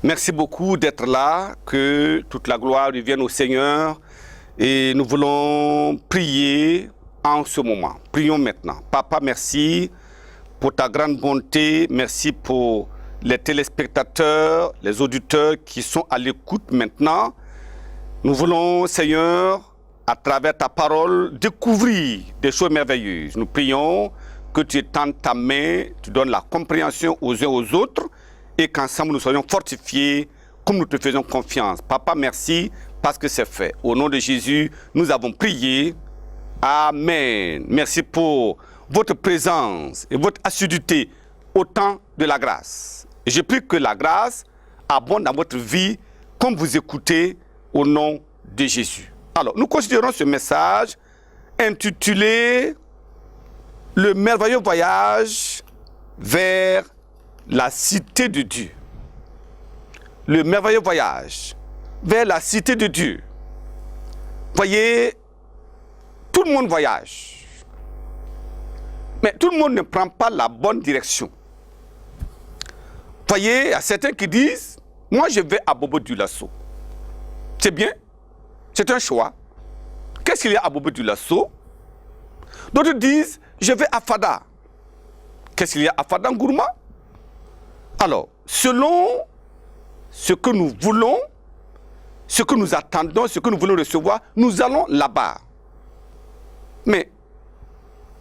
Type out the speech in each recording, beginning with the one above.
Merci beaucoup d'être là, que toute la gloire revienne au Seigneur et nous voulons prier en ce moment. Prions maintenant. Papa, merci pour ta grande bonté, merci pour les téléspectateurs, les auditeurs qui sont à l'écoute maintenant. Nous voulons, Seigneur, à travers ta parole, découvrir des choses merveilleuses. Nous prions que tu étendes ta main, tu donnes la compréhension aux uns aux autres, et qu'ensemble nous soyons fortifiés comme nous te faisons confiance. Papa, merci parce que c'est fait. Au nom de Jésus, nous avons prié. Amen. Merci pour votre présence et votre assiduité au temps de la grâce. Et je prie que la grâce abonde dans votre vie comme vous écoutez au nom de Jésus. Alors, nous considérons ce message intitulé « Le merveilleux voyage vers la cité de Dieu ». Le merveilleux voyage vers la cité de Dieu. Voyez, tout le monde voyage. Mais tout le monde ne prend pas la bonne direction. Voyez, il y a certains qui disent, moi je vais à Bobo-Dioulasso. C'est bien, c'est un choix. Qu'est-ce qu'il y a à Bobo-Dioulasso? D'autres disent, je vais à Fada. Qu'est-ce qu'il y a à Fada Gourma? Alors, selon ce que nous voulons, ce que nous attendons, ce que nous voulons recevoir, nous allons là-bas. Mais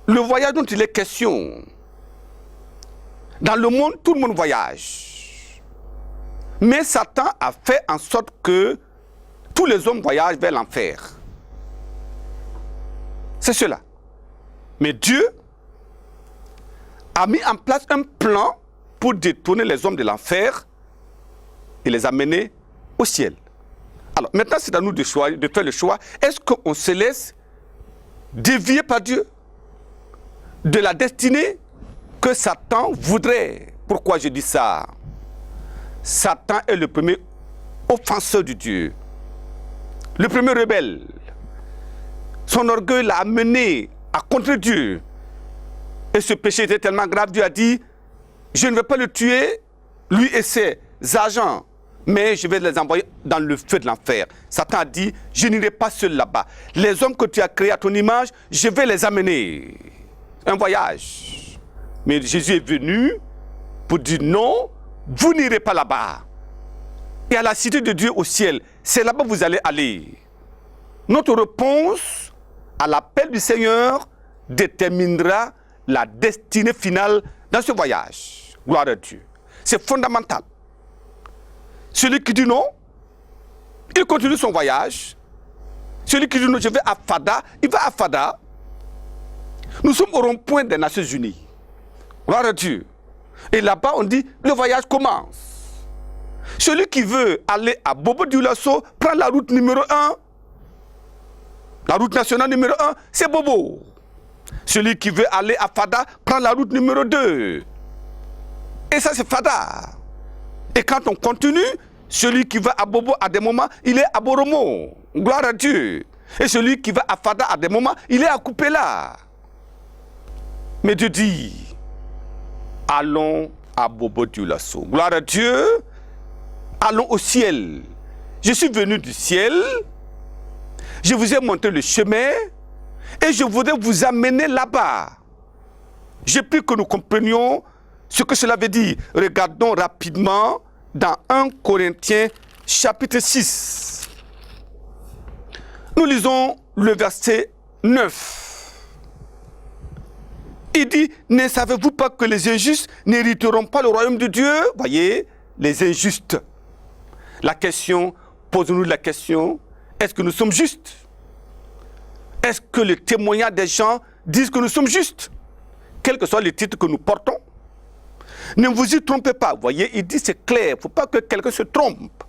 le voyage dont il est question, dans le monde, tout le monde voyage. Mais Satan a fait en sorte que tous les hommes voyagent vers l'enfer. C'est cela. Mais Dieu a mis en place un plan pour détourner les hommes de l'enfer et les amener au ciel. Alors maintenant, c'est à nous de faire le choix. Est-ce qu'on se laisse dévier par Dieu de la destinée que Satan voudrait? Pourquoi je dis ça? Satan est le premier offenseur de Dieu, le premier rebelle. Son orgueil l'a amené à contre Dieu. Et ce péché était tellement grave, Dieu a dit, je ne vais pas le tuer, lui et ses agents, mais je vais les envoyer dans le feu de l'enfer. Satan a dit, je n'irai pas seul là-bas. Les hommes que tu as créés à ton image, je vais les amener. Un voyage. Mais Jésus est venu pour dire non, vous n'irez pas là-bas. Et à la cité de Dieu au ciel, c'est là-bas que vous allez aller. Notre réponse à l'appel du Seigneur déterminera la destinée finale dans ce voyage. Gloire à Dieu. C'est fondamental. Celui qui dit non, il continue son voyage. Celui qui dit non, je vais à Fada, il va à Fada. Nous sommes au rond-point des Nations Unies. Gloire à Dieu. Et là-bas, on dit, le voyage commence. Celui qui veut aller à Bobo-Dioulasso prend la route numéro 1. La route nationale numéro 1, c'est Bobo. Celui qui veut aller à Fada prend la route numéro 2. Et ça, c'est Fada. Et quand on continue, celui qui va à Bobo à des moments, il est à Boromo. Gloire à Dieu. Et celui qui va à Fada à des moments, il est à Kupela. Mais Dieu dit, allons à Bobo-Dioulasso. Gloire à Dieu. Allons au ciel. Je suis venu du ciel. Je vous ai montré le chemin. Et je voudrais vous amener là-bas. J'ai pris que nous comprenions ce que cela veut dire. Regardons rapidement dans 1 Corinthiens chapitre 6. Nous lisons le verset 9. Il dit, ne savez-vous pas que les injustes n'hériteront pas le royaume de Dieu? Voyez, les injustes. La question, posons-nous la question, est-ce que nous sommes justes? Est-ce que le témoignage des gens disent que nous sommes justes? Quel que soit le titre que nous portons. Ne vous y trompez pas. Voyez, il dit c'est clair, il ne faut pas que quelqu'un se trompe.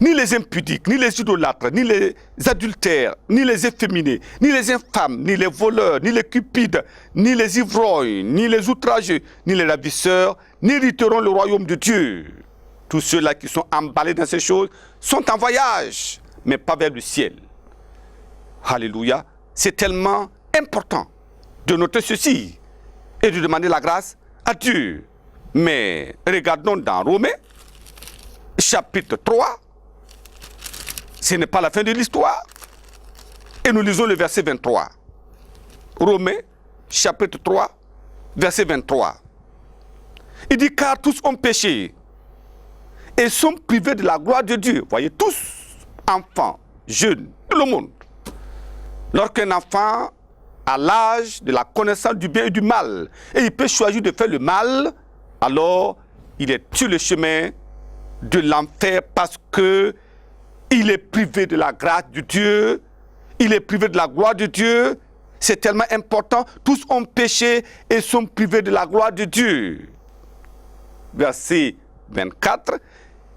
ni les impudiques, ni les idolâtres, ni les adultères, ni les efféminés, ni les infâmes, ni les voleurs, ni les cupides, ni les ivrognes, ni les outrageux, ni les ravisseurs, n'hériteront le royaume de Dieu. Tous ceux-là qui sont emballés dans ces choses sont en voyage, mais pas vers le ciel. Alléluia. C'est tellement important de noter ceci et de demander la grâce à Dieu. Mais regardons dans Romains, chapitre 3. Ce n'est pas la fin de l'histoire. Et nous lisons le verset 23. Romains, chapitre 3, verset 23. Il dit, car tous ont péché et sont privés de la gloire de Dieu. Voyez, tous, enfants, jeunes, tout le monde. Lorsqu'un enfant a l'âge de la connaissance du bien et du mal, et il peut choisir de faire le mal, alors il est sur le chemin de l'enfer parce que il est privé de la grâce de Dieu, il est privé de la gloire de Dieu. C'est tellement important. Tous ont péché et sont privés de la gloire de Dieu. Verset 24.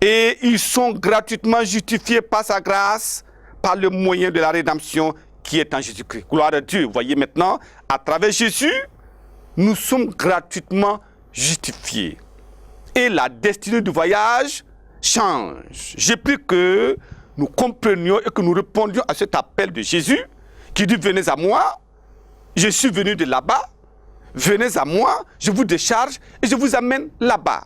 Et ils sont gratuitement justifiés par sa grâce, par le moyen de la rédemption qui est en Jésus-Christ. Gloire à Dieu. Vous voyez maintenant, à travers Jésus, nous sommes gratuitement justifiés. Et la destinée du voyage change. J'ai pris que nous comprenions et que nous répondions à cet appel de Jésus qui dit, venez à moi, je suis venu de là-bas, venez à moi, je vous décharge et je vous amène là-bas.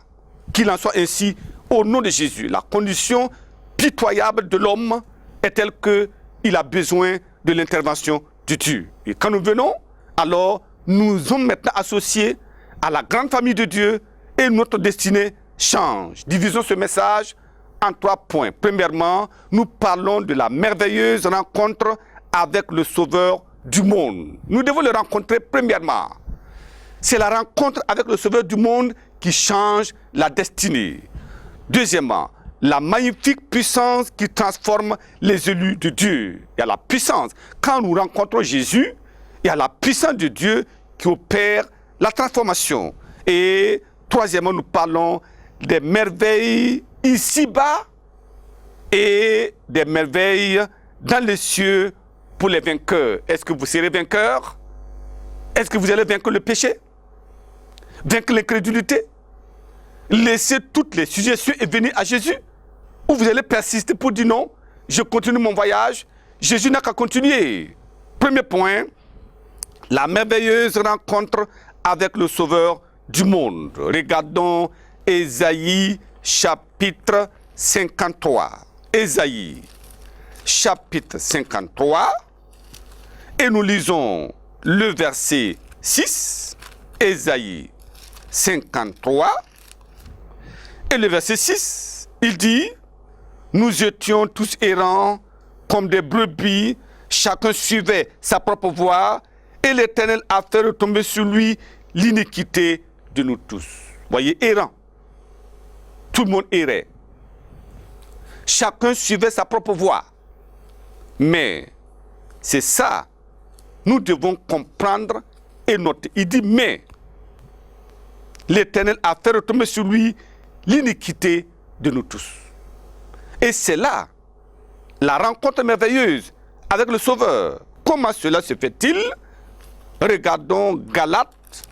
Qu'il en soit ainsi au nom de Jésus. La condition pitoyable de l'homme est telle qu'il a besoin de l'intervention de Dieu. Et quand nous venons, alors nous sommes maintenant associés à la grande famille de Dieu et notre destinée change. Divisons ce message en 3 points. Premièrement, nous parlons de la merveilleuse rencontre avec le Sauveur du monde. Nous devons le rencontrer premièrement. C'est la rencontre avec le Sauveur du monde qui change la destinée. Deuxièmement, la magnifique puissance qui transforme les élus de Dieu. Il y a la puissance. Quand nous rencontrons Jésus, il y a la puissance de Dieu qui opère la transformation. Et troisièmement, nous parlons des merveilles ici-bas et des merveilles dans les cieux pour les vainqueurs. Est-ce que vous serez vainqueurs? Est-ce que vous allez vaincre le péché? Vaincre l'incrédulité? Laissez toutes les suggestions et venir à Jésus? Ou vous allez persister pour dire non, je continue mon voyage, Jésus n'a qu'à continuer. Premier point, la merveilleuse rencontre avec le Sauveur du monde. Regardons Ésaïe chapitre 53. Ésaïe chapitre 53. Et nous lisons le verset 6. Ésaïe 53. Et le verset 6, il dit, nous étions tous errants comme des brebis, chacun suivait sa propre voie, et l'Éternel a fait retomber sur lui l'iniquité de nous tous. Voyez, errant. Tout le monde errait. Chacun suivait sa propre voie. Mais c'est ça, nous devons comprendre et noter. Il dit, mais l'Éternel a fait retomber sur lui l'iniquité de nous tous. Et c'est là la rencontre merveilleuse avec le Sauveur. Comment cela se fait-il? Regardons Galates,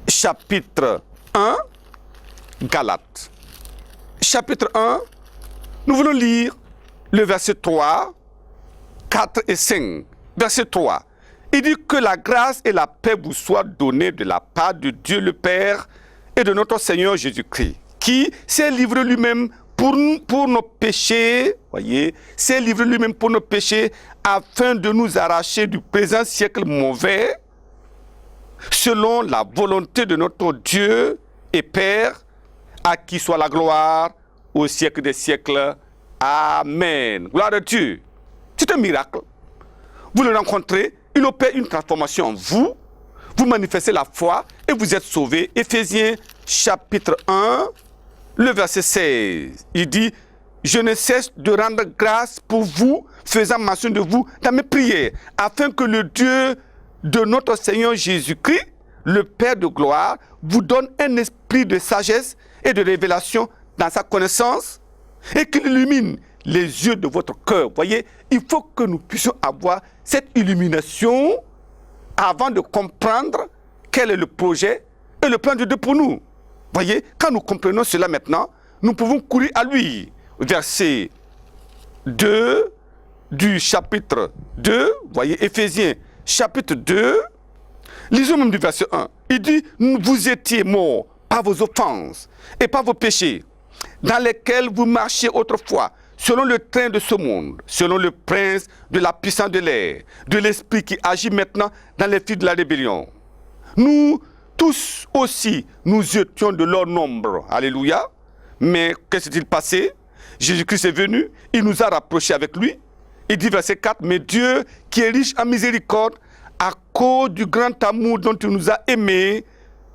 chapitre 1. Galates, chapitre 1. Nous voulons lire le verset 3, 4 et 5. Verset 3. Il dit que la grâce et la paix vous soient données de la part de Dieu le Père et de notre Seigneur Jésus-Christ, qui s'est livré lui-même pour nos péchés, voyez, s'est livré lui-même pour nos péchés, afin de nous arracher du présent siècle mauvais, selon la volonté de notre Dieu et Père, à qui soit la gloire au siècle des siècles. Amen. Gloire à Dieu. C'est un miracle. Vous le rencontrez, il opère une transformation en vous, vous manifestez la foi et vous êtes sauvés. Éphésiens chapitre 1, le verset 16, il dit, je ne cesse de rendre grâce pour vous, faisant mention de vous dans mes prières, afin que le Dieu de notre Seigneur Jésus-Christ, le Père de gloire, vous donne un esprit de sagesse et de révélation dans sa connaissance, et qu'il illumine les yeux de votre cœur. Voyez, il faut que nous puissions avoir cette illumination avant de comprendre quel est le projet et le plan de Dieu pour nous. Voyez, quand nous comprenons cela maintenant, nous pouvons courir à lui. Verset 2 du chapitre 2, voyez, Éphésiens chapitre 2, lisons même du verset 1. Il dit, vous étiez morts par vos offenses et par vos péchés, dans lesquels vous marchiez autrefois, selon le train de ce monde, selon le prince de la puissance de l'air, de l'esprit qui agit maintenant dans les fils de la rébellion. Nous tous aussi, nous étions de leur nombre. Alléluia. Mais qu'est-ce qui s'est passé? Jésus-Christ est venu, il nous a rapprochés avec lui. Il dit verset 4, mais Dieu qui est riche en miséricorde, à cause du grand amour dont il nous a aimés,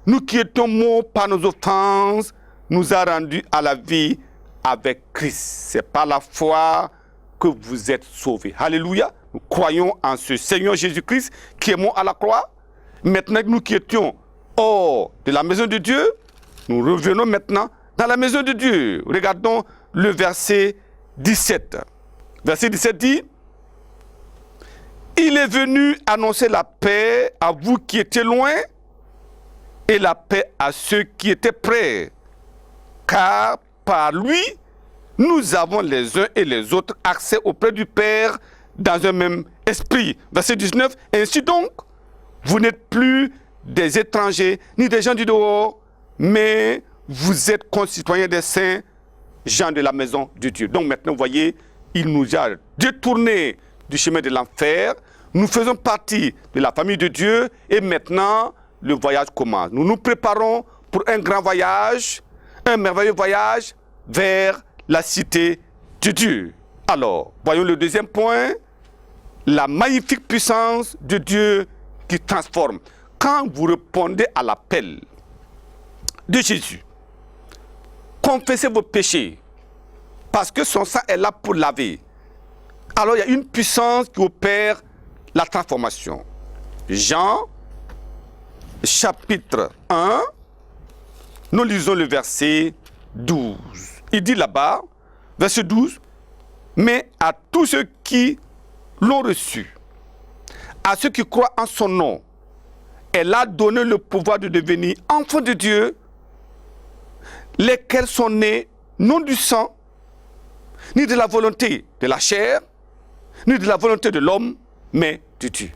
nous qui étions morts par nos offenses, nous a rendus à la vie avec Christ. C'est par la foi que vous êtes sauvés. Alléluia. Nous croyons en ce Seigneur Jésus-Christ qui est mort à la croix. Maintenant que nous qui étions hors de la maison de Dieu, nous revenons maintenant dans la maison de Dieu. Regardons le verset 17. Verset 17 dit, il est venu annoncer la paix à vous qui étiez loin et la paix à ceux qui étaient près. Car par lui, nous avons les uns et les autres accès auprès du Père dans un même esprit. Verset 19, ainsi donc, vous n'êtes plus des étrangers ni des gens du dehors, mais vous êtes concitoyens des saints, gens de la maison de Dieu. Donc maintenant, vous voyez, il nous a détournés du chemin de l'enfer. Nous faisons partie de la famille de Dieu et maintenant, le voyage commence. Nous nous préparons pour un grand voyage, un merveilleux voyage vers la cité de Dieu. Alors, voyons le deuxième point, la magnifique puissance de Dieu qui transforme. Quand vous répondez à l'appel de Jésus, confessez vos péchés, parce que son sang est là pour laver. Alors il y a une puissance qui opère la transformation. Jean, chapitre 1, nous lisons le verset 12. Il dit là-bas, verset 12, mais à tous ceux qui l'ont reçu, à ceux qui croient en son nom, elle a donné le pouvoir de devenir enfants de Dieu, lesquels sont nés non du sang, ni de la volonté de la chair, ni de la volonté de l'homme, mais de Dieu.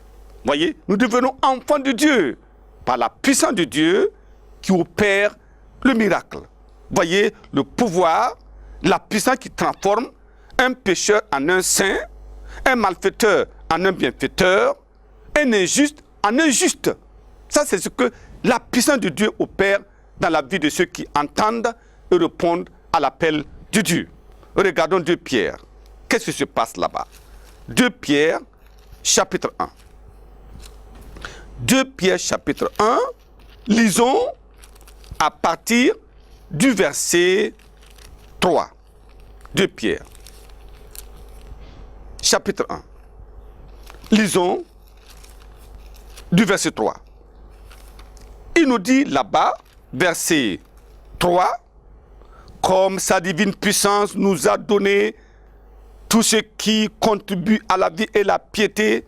Voyez, nous devenons enfants de Dieu par la puissance de Dieu qui opère le miracle. Voyez, le pouvoir, la puissance qui transforme un pécheur en un saint, un malfaiteur en un bienfaiteur, un injuste en un juste. Ça, c'est ce que la puissance de Dieu opère dans la vie de ceux qui entendent et répondent à l'appel de Dieu. Regardons 2 Pierre. Qu'est-ce qui se passe là-bas? 2 Pierre, chapitre 1. 2 Pierre, chapitre 1, lisons à partir du verset 3. 2 Pierre, chapitre 1. Lisons du verset 3. Il nous dit là-bas, verset 3, comme sa divine puissance nous a donné tout ce qui contribue à la vie et la piété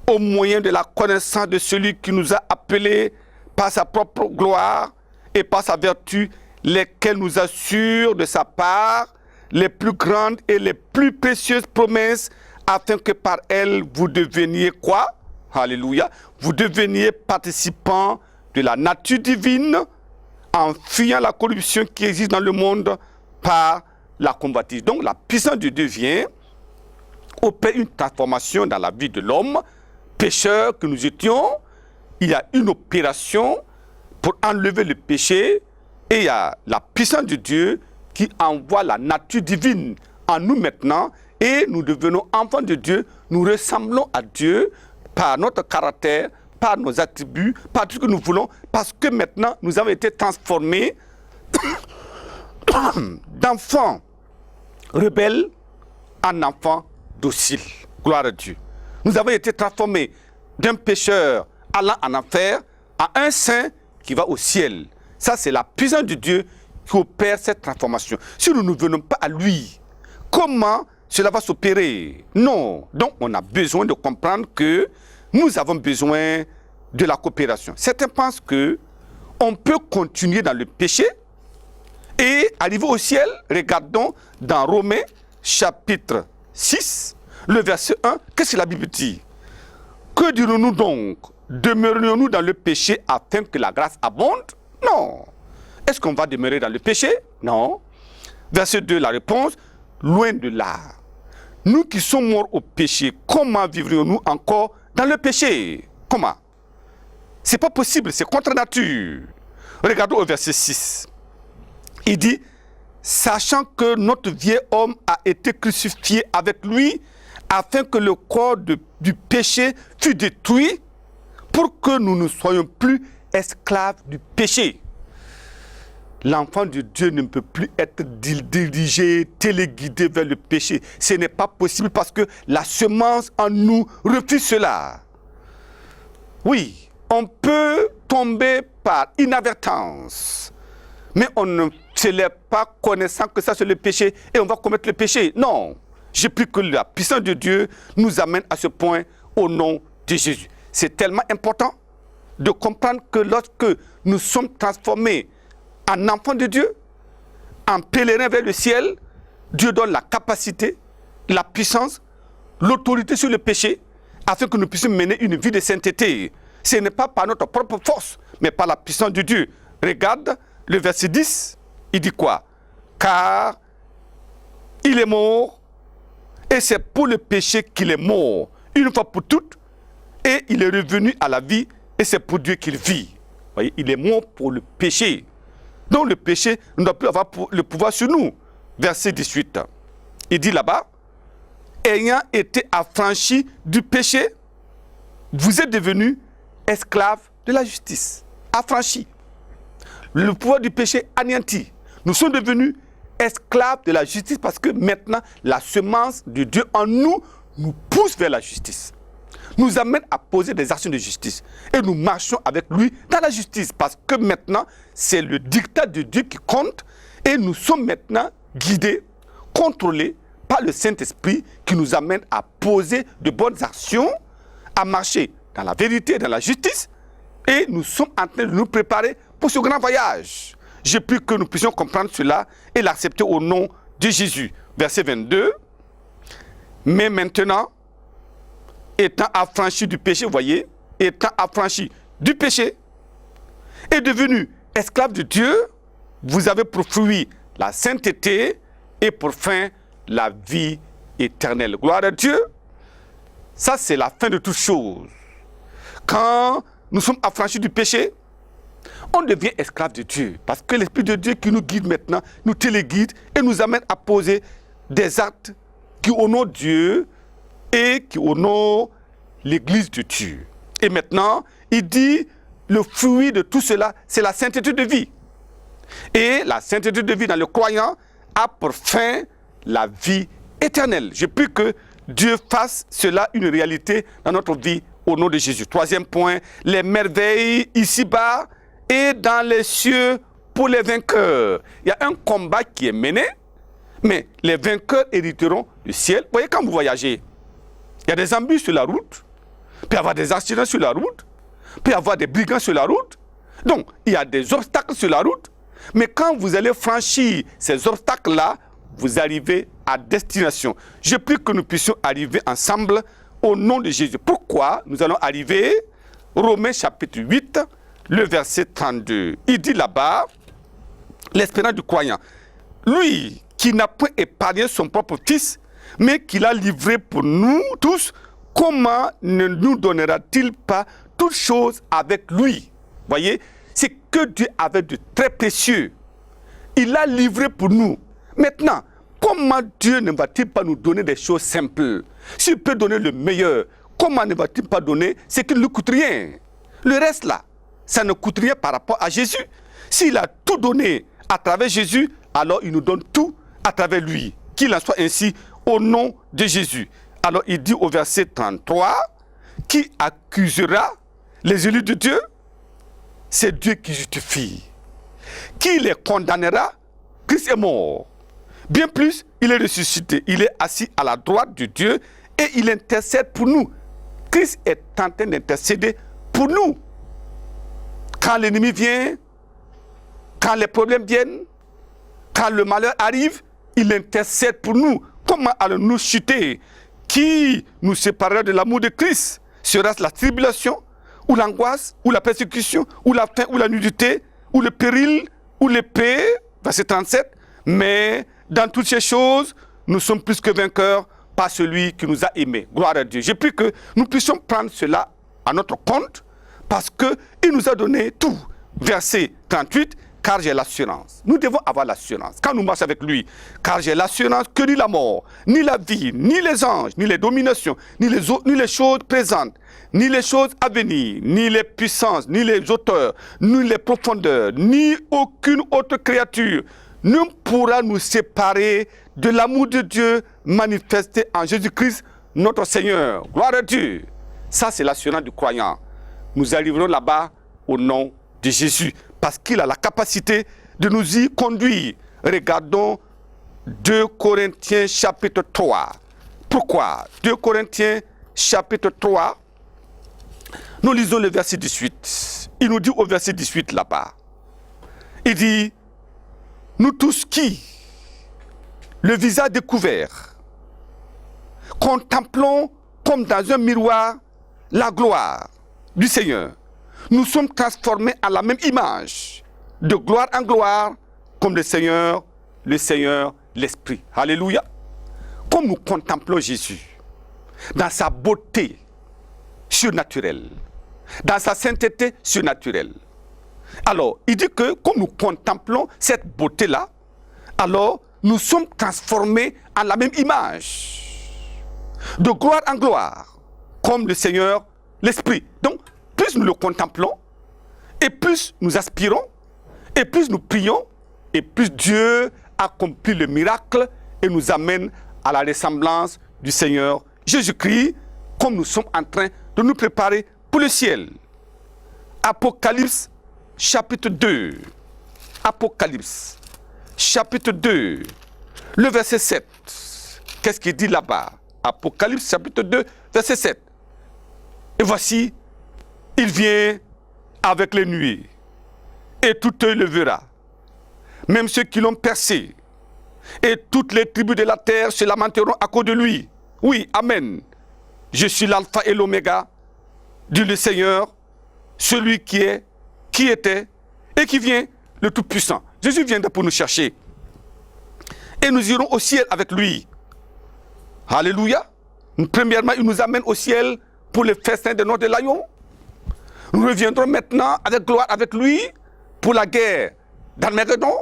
au moyen de la connaissance de celui qui nous a appelés par sa propre gloire et par sa vertu, lesquels nous assurent de sa part les plus grandes et les plus précieuses promesses, afin que par elles vous deveniez quoi? Alléluia. Vous deveniez participants de la nature divine, en fuyant la corruption qui existe dans le monde par la convoitise. Donc la puissance de Dieu vient, opère une transformation dans la vie de l'homme, pécheur que nous étions. Il y a une opération pour enlever le péché et il y a la puissance de Dieu qui envoie la nature divine en nous maintenant et nous devenons enfants de Dieu, nous ressemblons à Dieu par notre caractère, par nos attributs, par tout ce que nous voulons, parce que maintenant nous avons été transformés d'enfants rebelles en enfants dociles. Gloire à Dieu. Nous avons été transformés d'un pécheur allant en enfer à un saint qui va au ciel. Ça, c'est la puissance de Dieu qui opère cette transformation. Si nous ne venons pas à lui, comment cela va s'opérer. Non. Donc, on a besoin de comprendre que nous avons besoin de la coopération. Certains pensent que on peut continuer dans le péché et arriver au ciel. Regardons dans Romains chapitre 6, le verset 1. Qu'est-ce que la Bible dit? Que dirons-nous donc? Demeurions-nous dans le péché afin que la grâce abonde? Non. Est-ce qu'on va demeurer dans le péché? Non. Verset 2, la réponse, loin de là. Nous qui sommes morts au péché, comment vivrions-nous encore dans le péché? Comment? C'est pas possible, c'est contre nature. Regardons au verset 6. Il dit, sachant que notre vieil homme a été crucifié avec lui, afin que le corps du péché fût détruit, pour que nous ne soyons plus esclaves du péché. L'enfant de Dieu ne peut plus être dirigé, téléguidé vers le péché. Ce n'est pas possible parce que la semence en nous refuse cela. Oui, on peut tomber par inadvertance, mais on ne se lève pas connaissant que ça c'est le péché et on va commettre le péché. Non, j'ai pris que la puissance de Dieu nous amène à ce point au nom de Jésus. C'est tellement important de comprendre que lorsque nous sommes transformés en enfants de Dieu, en pèlerins vers le ciel, Dieu donne la capacité, la puissance, l'autorité sur le péché, afin que nous puissions mener une vie de sainteté. Ce n'est pas par notre propre force, mais par la puissance de Dieu. Regarde le verset 10, il dit quoi? Car il est mort, et c'est pour le péché qu'il est mort, une fois pour toutes, et il est revenu à la vie, et c'est pour Dieu qu'il vit. Vous voyez, il est mort pour le péché. Donc le péché ne doit plus avoir le pouvoir sur nous. Verset 18. Il dit là-bas, ayant été affranchi du péché, vous êtes devenus esclaves de la justice. Affranchis. Le pouvoir du péché anéanti. Nous sommes devenus esclaves de la justice parce que maintenant, la semence de Dieu en nous nous pousse vers la justice. Nous amène à poser des actions de justice. Et nous marchons avec lui dans la justice. Parce que maintenant, c'est le dictat de Dieu qui compte. Et nous sommes maintenant guidés, contrôlés par le Saint-Esprit qui nous amène à poser de bonnes actions, à marcher dans la vérité, dans la justice. Et nous sommes en train de nous préparer pour ce grand voyage. J'ai pris que nous puissions comprendre cela et l'accepter au nom de Jésus. Verset 22. Mais maintenant, étant affranchi du péché, vous voyez, étant affranchi du péché et devenu esclave de Dieu, vous avez pour fruit la sainteté et pour fin la vie éternelle. Gloire à Dieu. Ça, c'est la fin de toutes choses. Quand nous sommes affranchis du péché, on devient esclave de Dieu. Parce que l'Esprit de Dieu qui nous guide maintenant, nous téléguide et nous amène à poser des actes qui honorent Dieu et qui honorent l'Église de Dieu. Et maintenant, il dit, le fruit de tout cela, c'est la sainteté de vie. Et la sainteté de vie dans le croyant a pour fin la vie éternelle. Je prie que Dieu fasse cela une réalité dans notre vie au nom de Jésus. Troisième point, les merveilles ici-bas et dans les cieux pour les vainqueurs. Il y a un combat qui est mené, mais les vainqueurs hériteront du ciel. Vous voyez, quand vous voyagez, il y a des embûches sur la route, il peut y avoir des accidents sur la route, il peut y avoir des brigands sur la route. Donc, il y a des obstacles sur la route. Mais quand vous allez franchir ces obstacles-là, vous arrivez à destination. Je prie que nous puissions arriver ensemble au nom de Jésus. Pourquoi nous allons arriver? Romains chapitre 8, le verset 32. Il dit là-bas, l'espérance du croyant. Lui qui n'a point épargné son propre fils, mais qui l'a livré pour nous tous, comment ne nous donnera-t-il pas toutes choses avec lui? Voyez, c'est que Dieu avait de très précieux. Il l'a livré pour nous. Maintenant, comment Dieu ne va-t-il pas nous donner des choses simples? S'il peut donner le meilleur, comment ne va-t-il pas donner ce qui ne lui coûte rien? Le reste là, ça ne coûte rien par rapport à Jésus. S'il a tout donné à travers Jésus, alors il nous donne tout à travers lui. Qu'il en soit ainsi au nom de Jésus. Alors il dit au verset 33, qui accusera les élus de Dieu? C'est Dieu qui justifie. Qui les condamnera? Christ est mort. Bien plus, il est ressuscité. Il est assis à la droite de Dieu et il intercède pour nous. Christ est en train d'intercéder pour nous. Quand l'ennemi vient, quand les problèmes viennent, quand le malheur arrive, il intercède pour nous. Comment allons-nous chuter? Qui nous séparera de l'amour de Christ? Sera-ce la tribulation, ou l'angoisse, ou la persécution, ou la faim, ou la nudité, ou le péril, ou l'épée? Verset 37. Mais dans toutes ces choses, nous sommes plus que vainqueurs par celui qui nous a aimés. Gloire à Dieu. Je prie que nous puissions prendre cela à notre compte parce qu'il nous a donné tout. Verset 38. Car j'ai l'assurance. Nous devons avoir l'assurance. Quand nous marchons avec lui, car j'ai l'assurance que ni la mort, ni la vie, ni les anges, ni les dominations, ni les choses présentes, ni les choses à venir, ni les puissances, ni les auteurs, ni les profondeurs, ni aucune autre créature ne pourra nous séparer de l'amour de Dieu manifesté en Jésus-Christ, notre Seigneur. Gloire à Dieu. Ça, c'est l'assurance du croyant. Nous arriverons là-bas au nom de Jésus. Parce qu'il a la capacité de nous y conduire. Regardons 2 Corinthiens chapitre 3. Pourquoi? 2 Corinthiens chapitre 3. Nous lisons le verset 18. Il nous dit au verset 18 là-bas. Il dit, nous tous qui, le visage découvert, contemplons comme dans un miroir la gloire du Seigneur. Nous sommes transformés à la même image, de gloire en gloire, comme le Seigneur, l'Esprit. Alléluia. Comme nous contemplons Jésus, dans sa beauté surnaturelle, dans sa sainteté surnaturelle. Alors, il dit que comme nous contemplons cette beauté-là, alors nous sommes transformés en la même image, de gloire en gloire, comme le Seigneur, l'Esprit. Donc, plus nous le contemplons, et plus nous aspirons, et plus nous prions, et plus Dieu accomplit le miracle et nous amène à la ressemblance du Seigneur Jésus-Christ, comme nous sommes en train de nous préparer pour le ciel. Apocalypse chapitre 2. Apocalypse chapitre 2, le verset 7. Qu'est-ce qu'il dit là-bas? Apocalypse chapitre 2, verset 7. Et voici, il vient avec les nuées, et tout œil le verra, même ceux qui l'ont percé, et toutes les tribus de la terre se lamenteront à cause de lui. Oui, amen. Je suis l'alpha et l'oméga, dit le Seigneur, celui qui est, qui était, et qui vient, le Tout-Puissant. Jésus viendra pour nous chercher, et nous irons au ciel avec lui. Alléluia. Premièrement, il nous amène au ciel pour le festin de notre Lion. Nous reviendrons maintenant avec gloire avec lui pour la guerre d'Armageddon.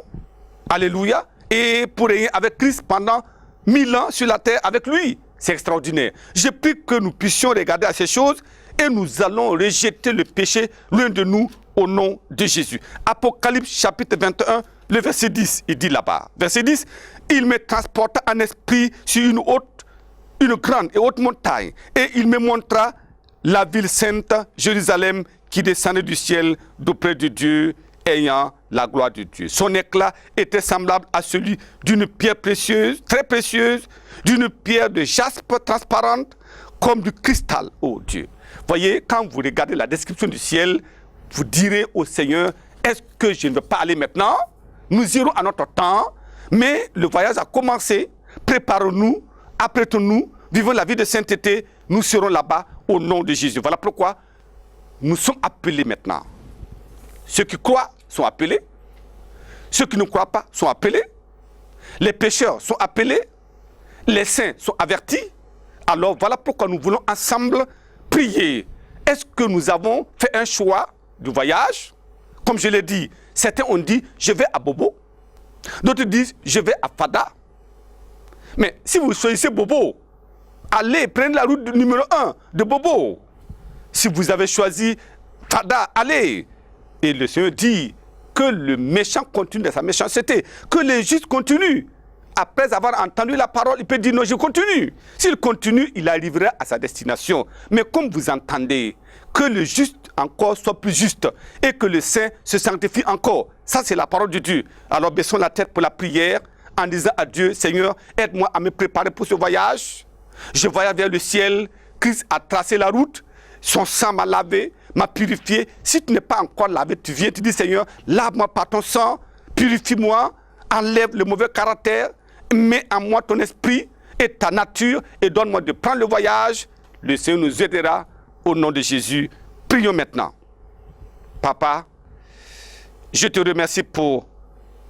Alléluia. Et pour régner avec Christ pendant 1000 ans sur la terre avec lui. C'est extraordinaire. Je prie que nous puissions regarder à ces choses et nous allons rejeter le péché loin de nous au nom de Jésus. Apocalypse chapitre 21, le verset 10, il dit là-bas. Verset 10, il me transporta en esprit sur une grande et haute montagne et il me montra la ville sainte, Jérusalem, qui descendait du ciel d'auprès de Dieu, ayant la gloire de Dieu. Son éclat était semblable à celui d'une pierre précieuse, très précieuse, d'une pierre de jaspe transparente, comme du cristal, oh Dieu. Voyez, quand vous regardez la description du ciel, vous direz au Seigneur, est-ce que je ne veux pas aller maintenant? Nous irons à notre temps, mais le voyage a commencé. Préparons-nous, apprêtons-nous, vivons la vie de sainteté, nous serons là-bas au nom de Jésus. Voilà pourquoi nous sommes appelés maintenant. Ceux qui croient sont appelés. Ceux qui ne croient pas sont appelés. Les pécheurs sont appelés. Les saints sont avertis. Alors voilà pourquoi nous voulons ensemble prier. Est-ce que nous avons fait un choix du voyage? Comme je l'ai dit, certains ont dit je vais à Bobo. D'autres disent je vais à Fada. Mais si vous choisissez Bobo, allez, prenez la route numéro 1 de Bobo. Si vous avez choisi Fada, allez. Et le Seigneur dit que le méchant continue dans sa méchanceté, que les justes continuent. Après avoir entendu la parole, il peut dire non, je continue. S'il continue, il arrivera à sa destination. Mais comme vous entendez, que le juste encore soit plus juste et que le saint se sanctifie encore. Ça, c'est la parole de Dieu. Alors baissons la tête pour la prière en disant à Dieu, Seigneur, aide-moi à me préparer pour ce voyage. Je voyage vers le ciel. Christ a tracé la route. Son sang m'a lavé, m'a purifié. Si tu n'es pas encore lavé, tu viens, tu dis, Seigneur, lave-moi par ton sang, purifie-moi, enlève le mauvais caractère, mets en moi ton esprit et ta nature et donne-moi de prendre le voyage. Le Seigneur nous aidera au nom de Jésus. Prions maintenant. Papa, je te remercie pour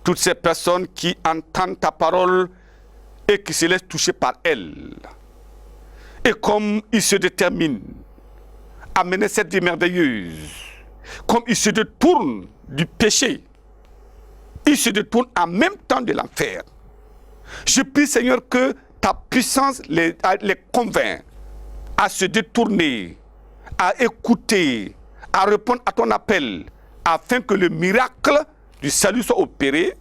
toutes ces personnes qui entendent ta parole et qui se laissent toucher par elle. Et comme ils se déterminent à mener cette vie merveilleuse, comme ils se détournent du péché, ils se détournent en même temps de l'enfer. Je prie, Seigneur, que ta puissance les convainc à se détourner, à écouter, à répondre à ton appel, afin que le miracle du salut soit opéré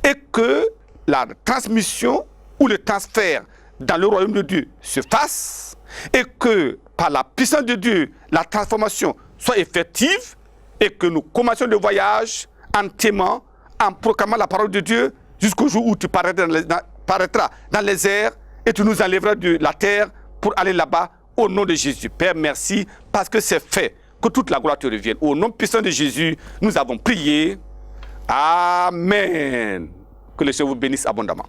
et que la transmission ou le transfert dans le royaume de Dieu se fasse et que par la puissance de Dieu, la transformation soit effective et que nous commencions le voyage en t'aimant, en proclamant la parole de Dieu jusqu'au jour où tu paraîtras dans les airs et tu nous enlèveras de la terre pour aller là-bas au nom de Jésus. Père, merci parce que c'est fait. Que toute la gloire te revienne. Au nom puissant de Jésus, nous avons prié. Amen. Que le Seigneur vous bénisse abondamment.